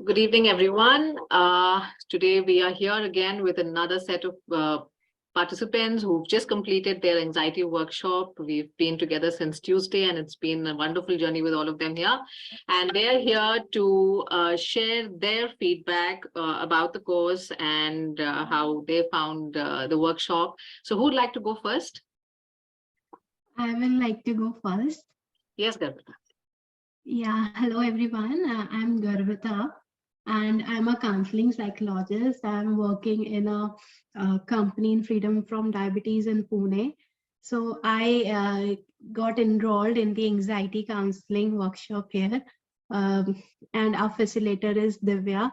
Good evening, everyone. Today we are here again with another set of participants who've just completed their anxiety workshop. We've been together since Tuesday, and it's been a wonderful journey with all of them here. And they're here to share their feedback about the course and how they found the workshop. So who'd like to go first? I will like to go first. Yes, Garvita. Yeah, hello everyone. I'm Garvita and I'm a counseling psychologist. I'm working in a company in Freedom from Diabetes in Pune. So I got enrolled in the anxiety counseling workshop here, and our facilitator is Divya.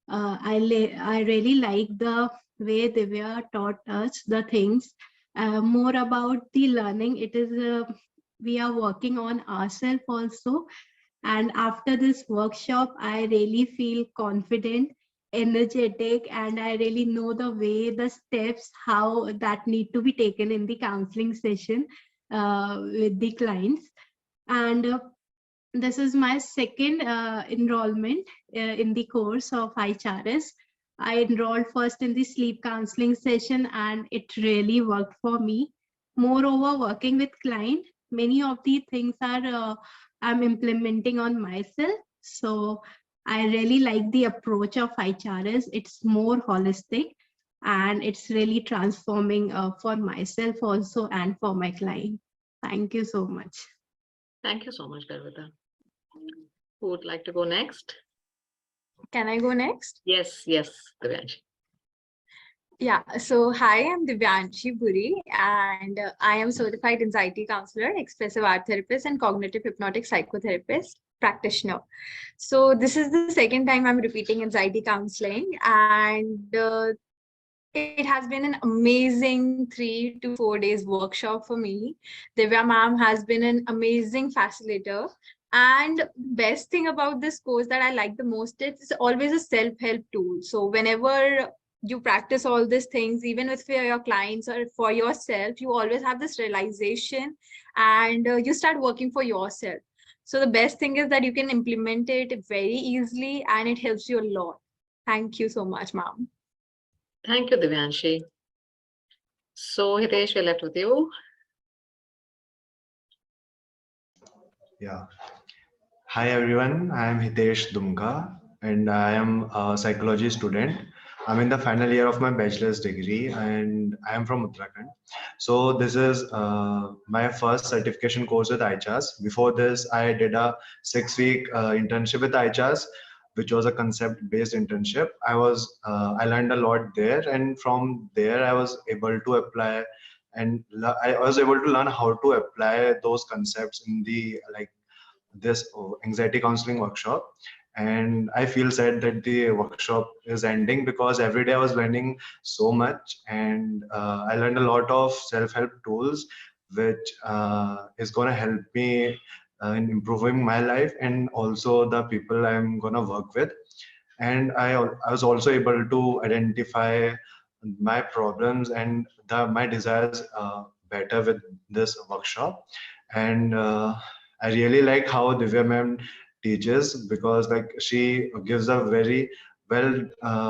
I really like the way Divya taught us the things. More about the learning. It is we are working on ourselves also, and after this workshop, I really feel confident, energetic, and I really know the way, the steps, how that need to be taken in the counseling session with the clients. And this is my second enrollment in the course of ICHARS. I enrolled first in the sleep counseling session, and it really worked for me. Moreover, working with client, many of the things are I'm implementing on myself. So I really like the approach of ICHARS. It's more holistic and it's really transforming for myself also and for my client. Thank you so much. Thank you so much, Garvita. Who would like to go next? Can I go next? Yes, Divyanshi. Yeah, so hi, I'm Divyanshi Puri, and I am certified anxiety counselor, expressive art therapist, and cognitive hypnotic psychotherapist practitioner. So this is the second time I'm repeating anxiety counseling, and it has been an amazing 3 to 4 days workshop for me. Divya ma'am has been an amazing facilitator. And best thing about this course that I like the most, it's always a self-help tool. So whenever you practice all these things, even with your clients or for yourself, you always have this realization and you start working for yourself. So the best thing is that you can implement it very easily and it helps you a lot. Thank you so much, ma'am. Thank you, Divyanshi. So, Hitesh, we're left with you. Yeah. Hi, everyone. I am Hitesh Dumka, and I am a psychology student. I'm in the final year of my bachelor's degree, and I am from Uttarakhand. So this is my first certification course with ICHARS. Before this, I did a 6-week internship with ICHARS, which was a concept-based internship. I learned a lot there, and from there, I was able to apply, and I was able to learn how to apply those concepts in the this anxiety counseling workshop. And I feel sad that the workshop is ending because every day I was learning so much, and I learned a lot of self-help tools which is going to help me in improving my life and also the people I'm going to work with. And I was also able to identify my problems and my desires better with this workshop. And I really like how Divya ma'am teaches, because like she gives a very well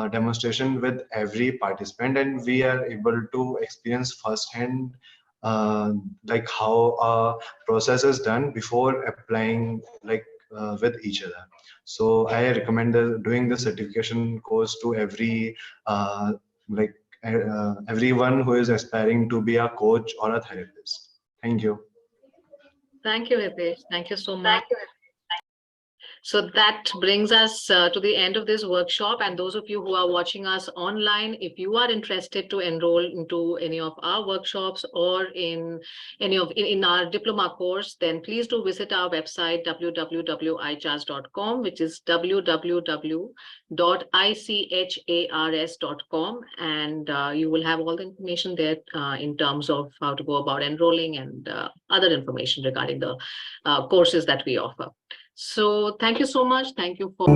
demonstration with every participant, and we are able to experience firsthand like how a process is done before applying with each other. So I recommend doing the certification course to like everyone who is aspiring to be a coach or a therapist. Thank you. Thank you, Hitesh. Thank you so much. So that brings us to the end of this workshop. And those of you who are watching us online, if you are interested to enroll into any of our workshops or in our diploma course, then please do visit our website www.ichars.com, which is www.ichars.com, and you will have all the information there in terms of how to go about enrolling and other information regarding the courses that we offer. So thank you so much. Thank you for